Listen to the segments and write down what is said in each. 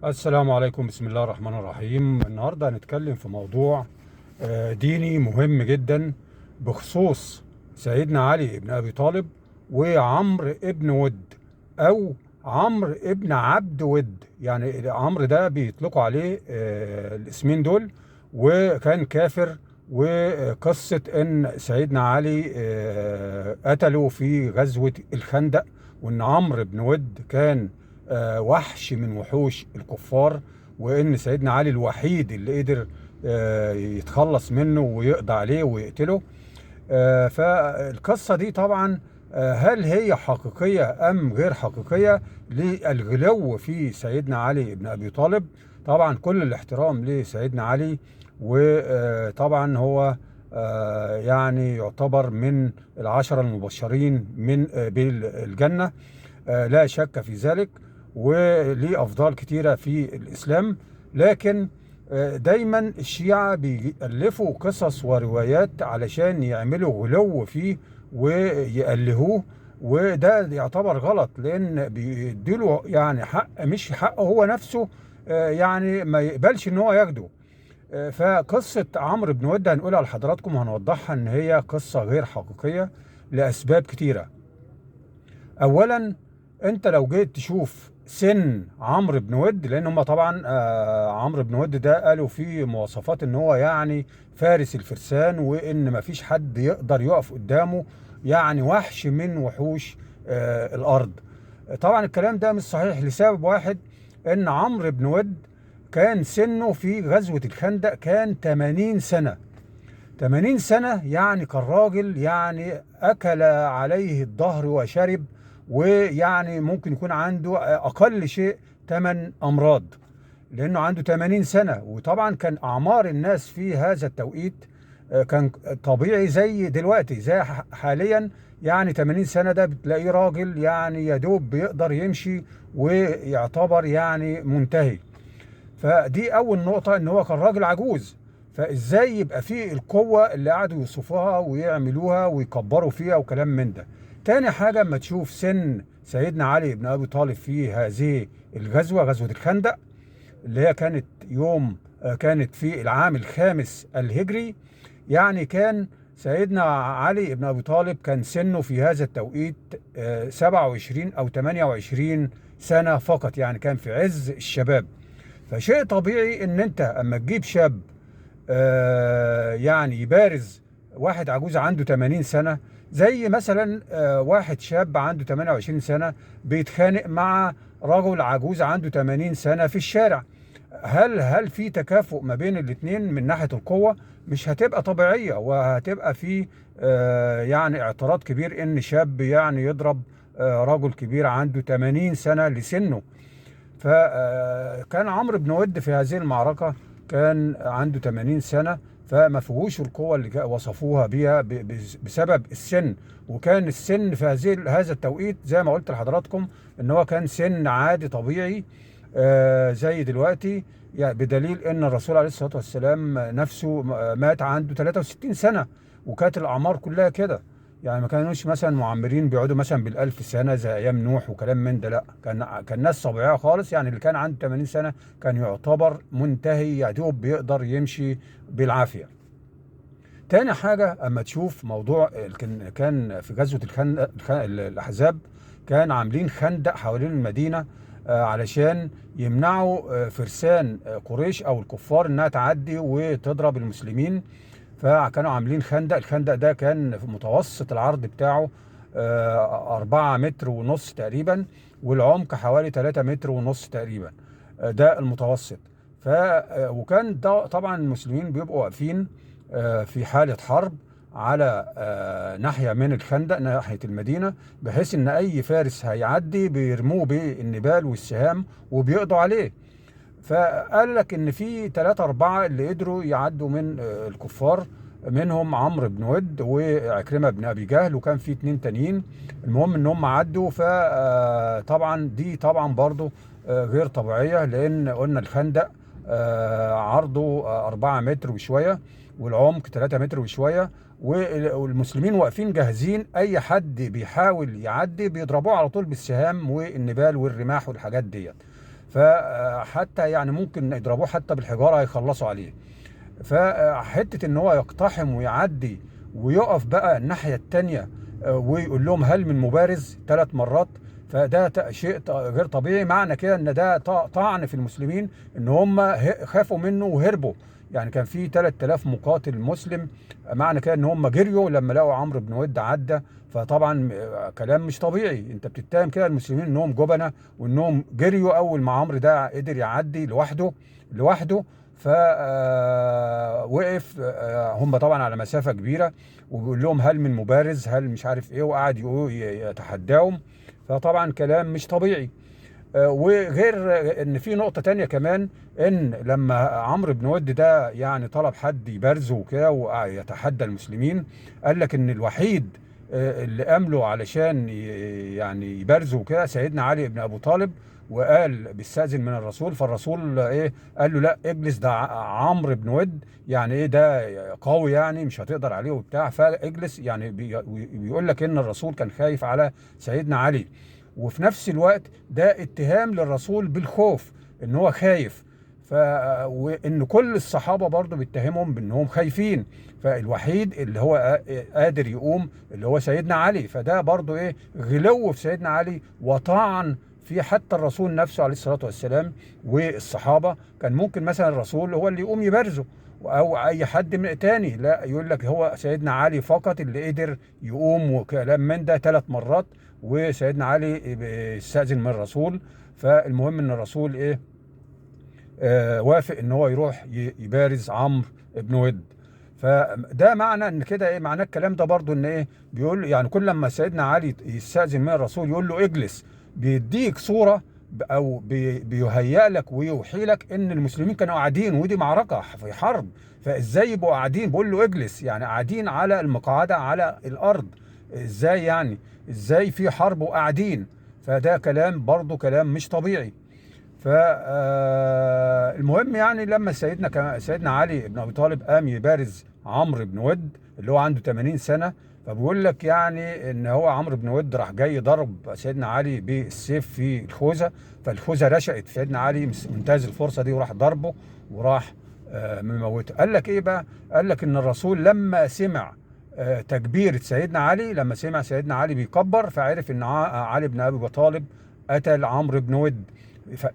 السلام عليكم، بسم الله الرحمن الرحيم. النهاردة هنتكلم في موضوع ديني مهم جدا بخصوص سيدنا علي بن أبي طالب وعمرو ابن ود، أو عمرو ابن عبد ود. يعني عمرو ده بيطلقوا عليه الاسمين دول، وكان كافر. وقصة إن سيدنا علي قتله في غزوة الخندق، وإن عمرو بن ود كان وحش من وحوش الكفار، وان سيدنا علي الوحيد اللي قدر يتخلص منه ويقضي عليه ويقتله. فالقصة دي طبعا هل هي حقيقية ام غير حقيقية للغلو في سيدنا علي بن ابي طالب؟ طبعا كل الاحترام لسيدنا علي، وطبعا هو يعني يعتبر من العشرة المبشرين من بالجنة، لا شك في ذلك، وليه أفضال كتيرة في الإسلام. لكن دايما الشيعة بيألفوا قصص وروايات علشان يعملوا غلو فيه ويألهوه، وده يعتبر غلط، لأن بيديله يعني حق مش حقه هو نفسه، يعني ما يقبلش ان هو ياخده. فقصة عمرو بن ود هنقولها لحضراتكم وهنوضحها ان هي قصة غير حقيقية لأسباب كتيرة. اولا، انت لو جيت تشوف سن عمرو بن ود، لان هم طبعا عمرو بن ود ده قالوا فيه مواصفات ان هو يعني فارس الفرسان، وان مفيش حد يقدر يقف قدامه، يعني وحش من وحوش الارض. طبعا الكلام ده مش صحيح لسبب واحد، ان عمرو بن ود كان سنه في غزوة الخندق كان 80 سنة. 80 سنة يعني كان راجل، يعني أكل عليه الدهر وشرب، ويعني ممكن يكون عنده أقل شيء 8 أمراض، لأنه عنده 80 سنة. وطبعا كان أعمار الناس في هذا التوقيت كان طبيعي زي دلوقتي، زي حاليا. يعني 80 سنة ده بتلاقيه راجل يعني يدوب بيقدر يمشي ويعتبر يعني منتهي. فدي اول نقطة، ان هو كان راجل عجوز. فازاي يبقى فيه القوة اللي قعدوا يوصفوها ويعملوها ويكبروا فيها وكلام من ده؟ تاني حاجة، اما تشوف سن سيدنا علي بن ابي طالب في هذه الغزوة، غزوة الخندق، اللي هي كانت يوم كانت في العام الخامس الهجري. يعني كان سيدنا علي بن ابي طالب كان سنه في هذا التوقيت 27 او 28 سنة فقط، يعني كان في عز الشباب. فشيء طبيعي ان انت اما تجيب شاب يعني يبارز واحد عجوز عنده 80 سنة، زي مثلا واحد شاب عنده 28 سنة بيتخانق مع رجل عجوز عنده 80 سنة في الشارع. هل في تكافؤ ما بين الاثنين من ناحية القوة؟ مش هتبقى طبيعية، وهتبقى في يعني اعتراض كبير ان شاب يعني يضرب رجل كبير عنده 80 سنة لسنه. فكان عمرو بن ود في هذه المعركة كان عنده 80 سنة، فما فيهوش القوة اللي وصفوها بيها بسبب السن. وكان السن في هذا التوقيت زي ما قلت لحضراتكم ان هو كان سن عادي طبيعي زي دلوقتي. يعني بدليل ان الرسول عليه الصلاة والسلام نفسه مات عنده 63 سنة، وكانت الاعمار كلها كده. يعني ما كانوش مثلا معمرين بيقعدوا مثلا بالألف سنة زي أيام نوح وكلام من ده، لا، كان ناس طبيعية خالص. يعني اللي كان عنده 80 سنة كان يعتبر منتهي، يا دوب بيقدر يمشي بالعافية. تاني حاجة، أما تشوف موضوع كان في غزوة الأحزاب، كان عاملين خندق حوالين المدينة علشان يمنعوا فرسان قريش أو الكفار إنها تعدي وتضرب المسلمين. فكانوا عاملين خندق. الخندق ده كان في متوسط العرض بتاعه 4 متر ونص تقريبا، والعمق حوالي 3 متر ونص تقريبا. ده المتوسط. وكان ده طبعا المسلمين بيبقوا واقفين في حالة حرب على ناحية من الخندق ناحية المدينة، بحيث ان اي فارس هيعدي بيرموه بالنبال والسهام وبيقضوا عليه. فقال لك ان في 3 4 اللي قدروا يعدوا من الكفار، منهم عمرو بن ود وعكرمة بن ابي جهل، وكان في 2 تانيين. المهم ان هم عدوا. فطبعا دي طبعا برضو غير طبيعية، لان قلنا الخندق عرضه 4 متر وشوية، والعمق 3 متر وشوية، والمسلمين واقفين جاهزين، اي حد بيحاول يعدي بيضربوه على طول بالسهام والنبال والرماح والحاجات ديت. فحتى يعني ممكن يضربوه حتى بالحجاره هيخلصوا عليه. فحته ان هو يقتحم ويعدي ويقف بقى الناحيه التانيه، ويقول لهم هل من مبارز 3 مرات، فده شيء غير طبيعي. معنى كده ان ده طعن في المسلمين، ان هم خافوا منه وهربوا. يعني كان في 3000 مقاتل مسلم، معنى كده ان هم جريوا لما لقوا عمرو بن ود عدى. فطبعا كلام مش طبيعي، انت بتتهم كده المسلمين انهم جبنه، وانهم جريوا اول ما عمرو ده قدر يعدي لوحده. فوقف هم طبعا على مسافه كبيره، وبيقول لهم هل من مبارز، هل مش عارف ايه، وقعد يتحداهم. فطبعا كلام مش طبيعي. وغير ان في نقطة تانية كمان، ان لما عمرو بن ود ده يعني طلب حد يبارزه وكده ويتحدى المسلمين، قال لك ان الوحيد اللي امله علشان يعني يبارزه وكده سيدنا علي بن ابو طالب. وقال بيستأذن من الرسول، فالرسول ايه قال له لا اجلس، ده عمرو بن ود يعني ايه ده قوي يعني مش هتقدر عليه وبتاع، فاجلس. يعني بيقول لك ان الرسول كان خايف على سيدنا علي، وفي نفس الوقت ده اتهام للرسول بالخوف، ان هو خايف. وان كل الصحابه برضو بيتهمهم بانهم خايفين، فالوحيد اللي هو قادر يقوم اللي هو سيدنا علي. فده برضو ايه غلو في سيدنا علي وطعن في حتى الرسول نفسه عليه الصلاه والسلام والصحابه. كان ممكن مثلا الرسول هو اللي يقوم يبارزه او اي حد من تاني، لا يقول لك هو سيدنا علي فقط اللي قدر يقوم، وكلام من ده 3 مرات. وسيدنا علي استأذن من الرسول، فالمهم ان الرسول ايه وافق ان هو يروح يبارز عمرو بن ود. فده معنى ان كده ايه معناه الكلام ده برضو، ان ايه بيقول يعني كل لما سيدنا علي يستأذن من الرسول يقول له اجلس، بيديك صورة او بيهيأ لك ويوحي لك ان المسلمين كانوا قاعدين ودي معركة في حرب، فازاي يبقوا قاعدين؟ بيقول له اجلس، يعني قاعدين على المقعدة على الارض. ازاي يعني؟ ازاي في حرب وقاعدين؟ فده كلام برضو كلام مش طبيعي. فالمهم يعني لما سيدنا علي بن ابي طالب قام يبارز عمرو بن ود اللي هو عنده 80 سنه، فبيقول لك يعني ان هو عمرو بن ود راح جاي ضرب سيدنا علي بالسيف في الخوذه، فالخوذه رشقت. سيدنا علي منتهز الفرصه دي وراح ضربه، وراح مموته. قال لك ايه بقى؟ قال لك ان الرسول لما سمع تكبير سيدنا علي، لما سمع سيدنا علي بيكبر، فعرف ان علي بن ابي طالب قتل عمرو بن ود.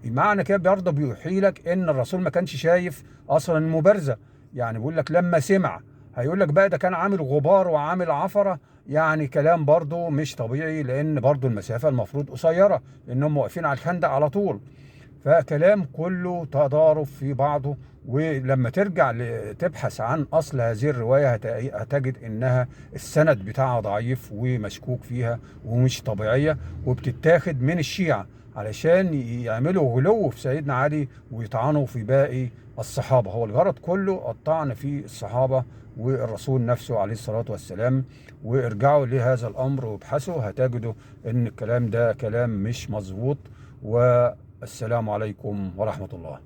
معنى كده برضه بيوحي لك ان الرسول ما كانش شايف اصلا المبارزه. يعني بيقول لك لما سمع، هيقول لك بقى ده كان عامل غبار وعامل عفره، يعني كلام برضه مش طبيعي، لان برضه المسافه المفروض قصيره، لانهم واقفين على الخندق على طول. فكلام كله تضارب في بعضه. ولما ترجع تبحث عن اصل هذه الروايه هتجد انها السند بتاعها ضعيف ومشكوك فيها ومش طبيعيه، وبتتاخد من الشيعه علشان يعملوا غلو في سيدنا علي ويطعنوا في باقي الصحابه. هو الغرض كله الطعن في الصحابه والرسول نفسه عليه الصلاه والسلام. وارجعوا لهذا الامر وابحثوا، هتجدوا ان الكلام ده كلام مش مظبوط. والسلام عليكم ورحمة الله.